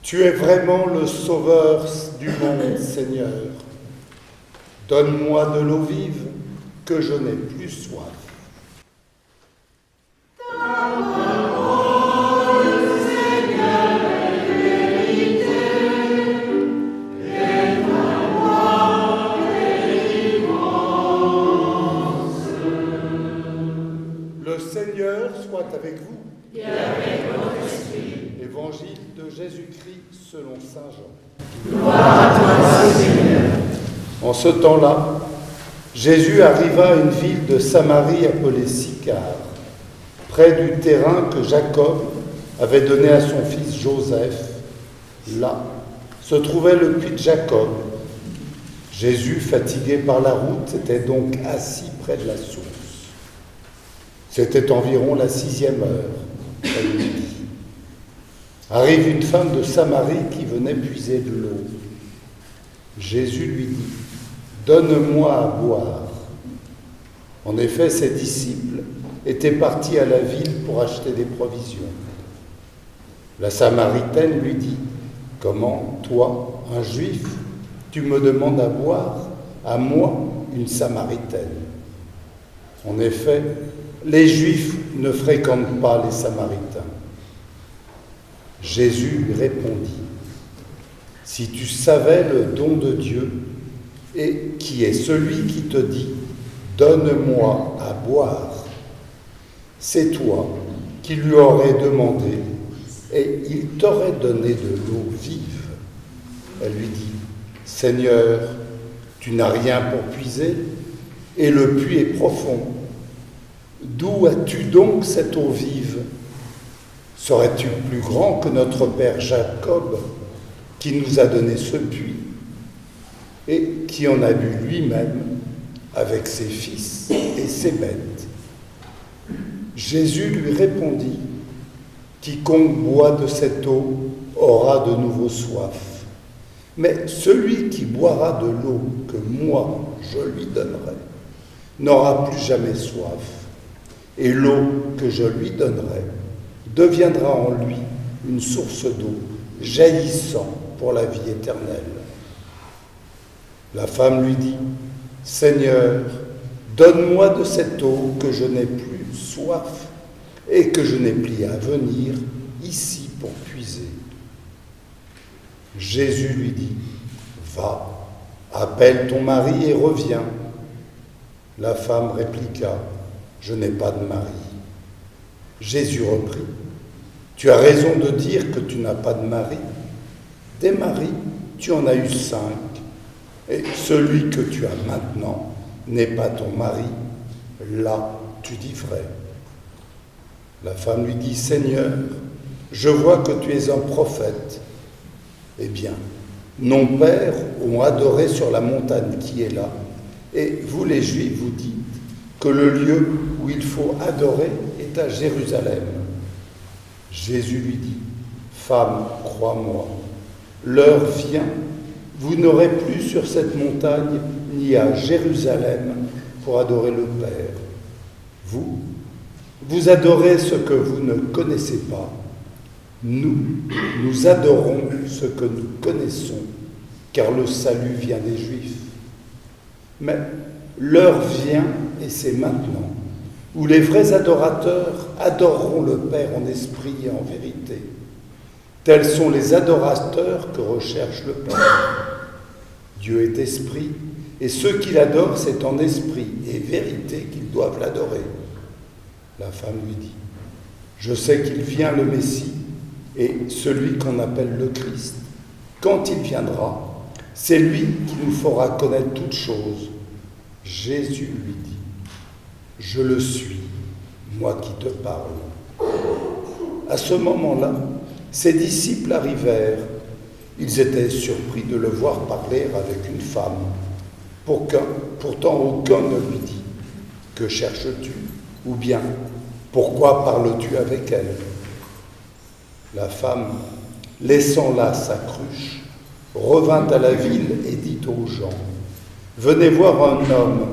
Tu es vraiment le sauveur du monde, Seigneur. Donne-moi de l'eau vive, que je n'ai plus soif. Le Seigneur soit avec vous. Et avec votre esprit. Évangile de Jésus-Christ selon saint Jean. Gloire à toi, Seigneur. En ce temps-là, Jésus arriva à une ville de Samarie appelée Sychar, près du terrain que Jacob avait donné à son fils Joseph. Là se trouvait le puits de Jacob. Jésus, fatigué par la route, était donc assis près de la source. C'était environ la 6e heure, près de midi. Arrive une femme de Samarie qui venait puiser de l'eau. Jésus lui dit « Donne-moi à boire ». En effet, ses disciples étaient partis à la ville pour acheter des provisions. La Samaritaine lui dit « Comment, toi, un Juif, tu me demandes à boire, à moi, une Samaritaine ?» En effet, les Juifs ne fréquentent pas les Samaritains. Jésus lui répondit « Si tu savais le don de Dieu, et qui est celui qui te dit « Donne-moi à boire », c'est toi qui lui aurais demandé, et il t'aurait donné de l'eau vive. Elle lui dit « Seigneur, tu n'as rien pour puiser, et le puits est profond. D'où as-tu donc cette eau vive ? Serais-tu plus grand que notre père Jacob, qui nous a donné ce puits, et qui en a bu lui-même avec ses fils et ses bêtes ?» Jésus lui répondit « Quiconque boit de cette eau aura de nouveau soif. Mais celui qui boira de l'eau que moi je lui donnerai n'aura plus jamais soif. Et l'eau que je lui donnerai deviendra en lui une source d'eau jaillissant pour la vie éternelle. » La femme lui dit « Seigneur, donne-moi de cette eau que je n'ai plus soif et que je n'ai plus à venir ici pour puiser. » Jésus lui dit « Va, appelle ton mari et reviens. » La femme répliqua « Je n'ai pas de mari. » Jésus reprit « Tu as raison de dire que tu n'as pas de mari. Des maris, tu en as eu 5, et celui que tu as maintenant n'est pas ton mari. Là, tu dis vrai. » La femme lui dit « Seigneur, je vois que tu es un prophète. » Eh bien, nos pères ont adoré sur la montagne qui est là, et vous les Juifs vous dites que le lieu où il faut adorer est à Jérusalem. Jésus lui dit « Femme, crois-moi, l'heure vient, vous n'aurez plus sur cette montagne ni à Jérusalem pour adorer le Père. Vous adorez ce que vous ne connaissez pas. Nous adorons ce que nous connaissons, car le salut vient des Juifs. Mais l'heure vient, et c'est maintenant, où les vrais adorateurs adoreront le Père en esprit et en vérité. Tels sont les adorateurs que recherche le Père. Dieu est esprit, et ceux qui l'adorent, c'est en esprit et vérité qu'ils doivent l'adorer. La femme lui dit « Je sais qu'il vient le Messie, et celui qu'on appelle le Christ. Quand il viendra, c'est lui qui nous fera connaître toutes choses. » Jésus lui dit « Je le suis, moi qui te parle. » À ce moment-là, ses disciples arrivèrent. Ils étaient surpris de le voir parler avec une femme. Pourtant, aucun ne lui dit « Que cherches-tu » ou bien « Pourquoi parles-tu avec elle ?» La femme, laissant là sa cruche, revint à la ville et dit aux gens « Venez voir un homme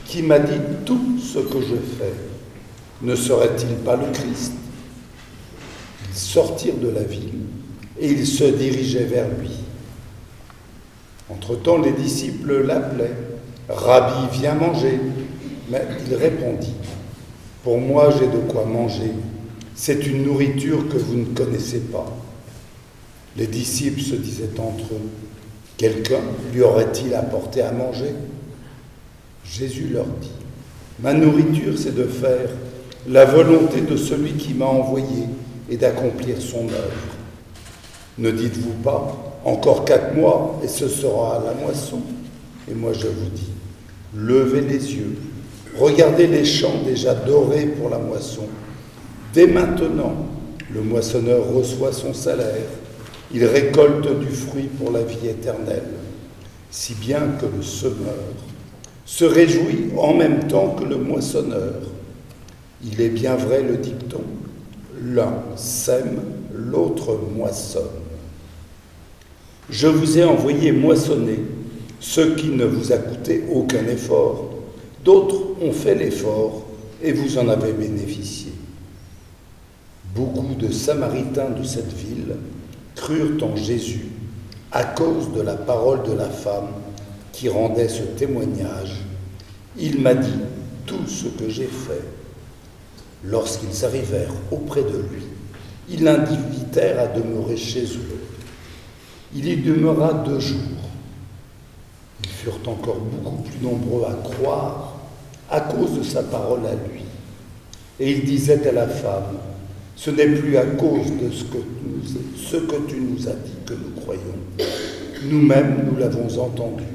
qui m'a dit tout ce que je fais. Ne serait-il pas le Christ ?» Ils sortirent de la ville, et il se dirigeait vers lui. Entre-temps, les disciples l'appelaient. « Rabbi, viens manger !» Mais il répondit, « Pour moi, j'ai de quoi manger. C'est une nourriture que vous ne connaissez pas. » Les disciples se disaient entre eux, « Quelqu'un lui aurait-il apporté à manger ?» Jésus leur dit, « Ma nourriture, c'est de faire la volonté de celui qui m'a envoyé et d'accomplir son œuvre. Ne dites-vous pas, encore 4 mois et ce sera la moisson. Et moi je vous dis, levez les yeux, regardez les champs déjà dorés pour la moisson. Dès maintenant, le moissonneur reçoit son salaire, il récolte du fruit pour la vie éternelle, si bien que le semeur se réjouit en même temps que le moissonneur. Il est bien vrai le dicton, l'un sème, l'autre moissonne. Je vous ai envoyé moissonner ce qui ne vous a coûté aucun effort. D'autres ont fait l'effort et vous en avez bénéficié. Beaucoup de Samaritains de cette ville crurent en Jésus à cause de la parole de la femme qui rendait ce témoignage. Il m'a dit tout ce que j'ai fait. Lorsqu'ils arrivèrent auprès de lui, ils l'invitèrent à demeurer chez eux. Il y demeura 2 jours. Ils furent encore beaucoup plus nombreux à croire à cause de sa parole à lui. Et il disait à la femme, « Ce n'est plus à cause de ce que tu nous as dit que nous croyons. Nous-mêmes, nous l'avons entendu.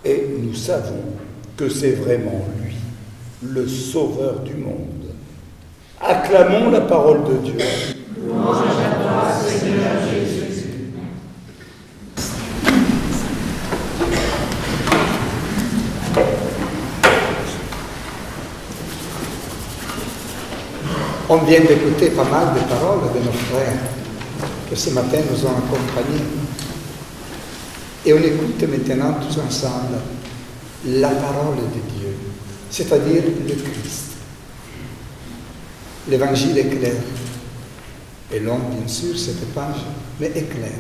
Et nous savons que c'est vraiment lui, le Sauveur du monde. » Acclamons la parole de Dieu. Louange à toi, Seigneur Jésus. On vient d'écouter pas mal de paroles de nos frères que ce matin nous ont accompagnés. Et on écoute maintenant tous ensemble la parole de Dieu, c'est-à-dire le Christ. L'évangile est clair. Et long, bien sûr, cette page, mais est clair.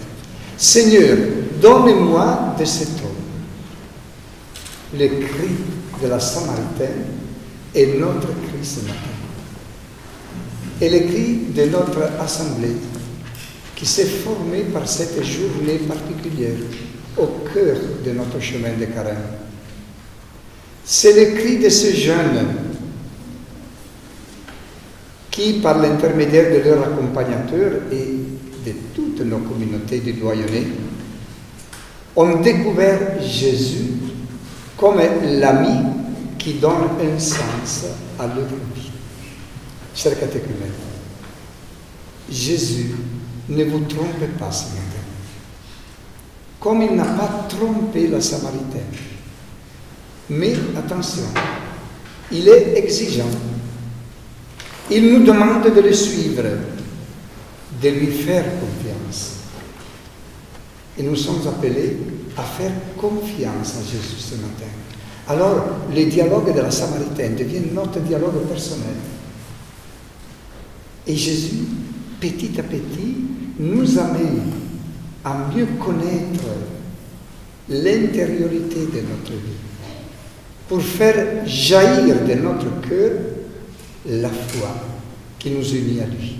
Seigneur, donne-moi de cet homme. Le cri de la Samaritaine est notre cri ce matin. Et le cri de notre assemblée qui s'est formée par cette journée particulière au cœur de notre chemin de carême. C'est le cri de ces jeunes qui, par l'intermédiaire de leurs accompagnateurs et de toutes nos communautés du doyenné, ont découvert Jésus comme l'ami qui donne un sens à leur vie. Chers catéchumènes, Jésus ne vous trompez pas ce matin, comme il n'a pas trompé la Samaritaine. Mais attention, il est exigeant. Il nous demande de le suivre, de lui faire confiance. Et nous sommes appelés à faire confiance à Jésus ce matin. Alors, le dialogue de la Samaritaine devient notre dialogue personnel. Et Jésus, petit à petit, nous amène à mieux connaître l'intériorité de notre vie, pour faire jaillir de notre cœur la foi qui nous unit à lui.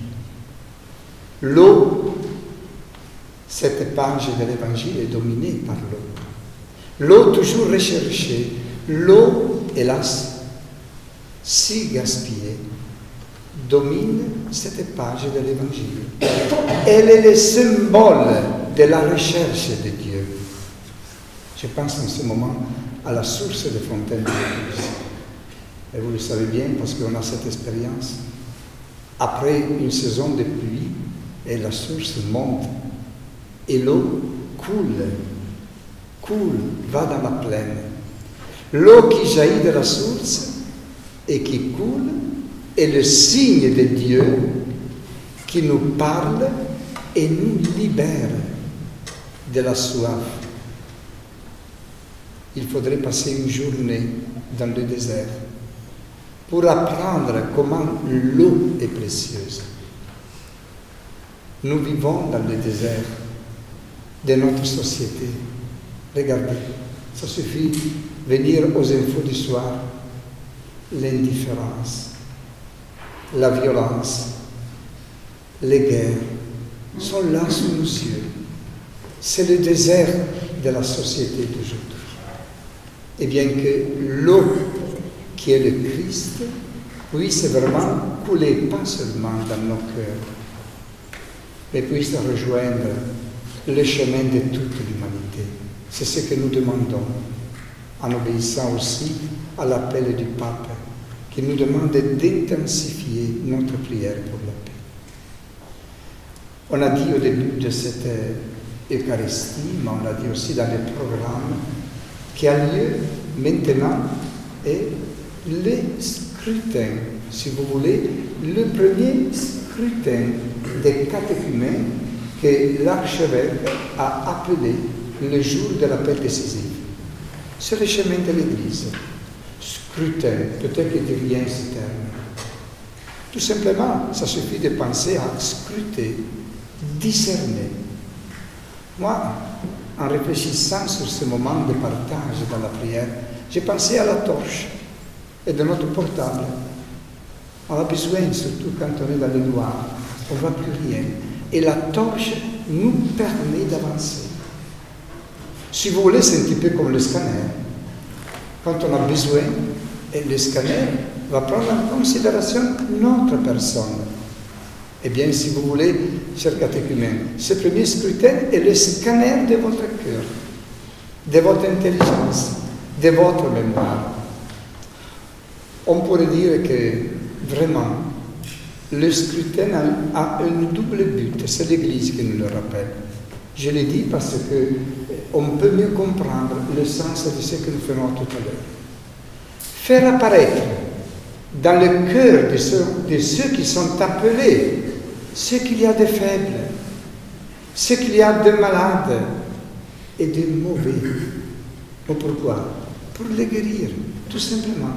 L'eau, cette page de l'Évangile est dominée par l'eau. L'eau toujours recherchée, l'eau, hélas, si gaspillée, domine cette page de l'Évangile. Elle est le symbole de la recherche de Dieu. Je pense en ce moment à la source de Fontaine de l'Église. Et vous le savez bien parce qu'on a cette expérience. Après une saison de pluie, et la source monte et l'eau coule, va dans la plaine. L'eau qui jaillit de la source et qui coule est le signe de Dieu qui nous parle et nous libère de la soif. Il faudrait passer une journée dans le désert pour apprendre comment l'eau est précieuse. Nous vivons dans le désert de notre société. Regardez, ça suffit de venir aux infos du soir. L'indifférence, la violence, les guerres sont là sous nos yeux. C'est le désert de la société d'aujourd'hui. Et bien que l'eau qui est le Christ puisse vraiment couler, pas seulement dans nos cœurs, mais puisse rejoindre le chemin de toute l'humanité. C'est ce que nous demandons, en obéissant aussi à l'appel du Pape, qui nous demande d'intensifier notre prière pour la paix. On a dit au début de cette Eucharistie, mais on l'a dit aussi dans le programme, qui a lieu maintenant est le scrutin, si vous voulez, le premier scrutin des catéchumènes que l'archevêque a appelé le jour de l'appel décisif. C'est le chemin de l'Église. Scrutin, peut-être qu'il ne dit rien ce terme. Tout simplement, ça suffit de penser à scruter, discerner. Moi, en réfléchissant sur ce moment de partage dans la prière, j'ai pensé à la torche et de notre portable. On a besoin, surtout quand on est dans le noir, on ne voit plus rien. Et la torche nous permet d'avancer. Si vous voulez, c'est un petit peu comme le scanner. Quand on a besoin, et le scanner va prendre en considération notre personne. Eh bien, si vous voulez, chers catéchumènes, ce premier scrutin est le scanner de votre cœur, de votre intelligence, de votre mémoire. On pourrait dire que, vraiment, le scrutin a un double but. C'est l'Église qui nous le rappelle. Je l'ai dit parce qu'on peut mieux comprendre le sens de ce que nous ferons tout à l'heure. Faire apparaître dans le cœur de ceux qui sont appelés ce qu'il y a de faibles, ce qu'il y a de malades et de mauvais. Mais pourquoi? Pour les guérir, tout simplement.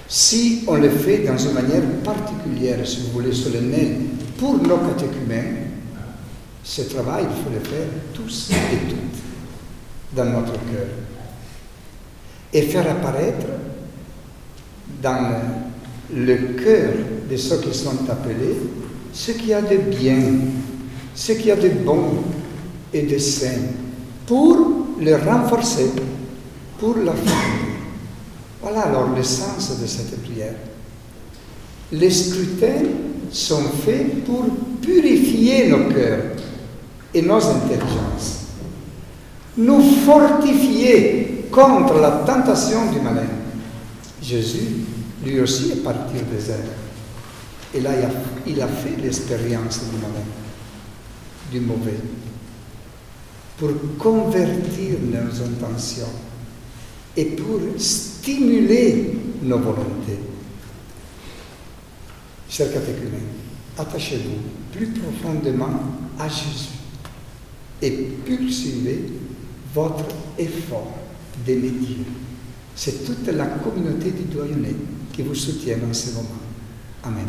Si on le fait dans une manière particulière, si vous voulez, solennelle, pour nos catéchumènes, ce travail, il faut le faire tous et toutes dans notre cœur. Et faire apparaître dans le cœur de ceux qui sont appelés ce qu'il y a de bien, ce qu'il y a de bon et de sain, pour le renforcer, pour la famille. Voilà alors le sens de cette prière. Les scrutins sont faits pour purifier nos cœurs et nos intelligences, nous fortifier contre la tentation du malin. Jésus, lui aussi, est parti au désert. Et là, il a fait l'expérience du malin, du mauvais, pour convertir nos intentions et pour stimuler nos volontés. Chers catéchumènes, attachez-vous plus profondément à Jésus et poursuivez votre effort d'aimer Dieu. C'est toute la communauté du doyenné qui vous soutient en ce moment. Amen.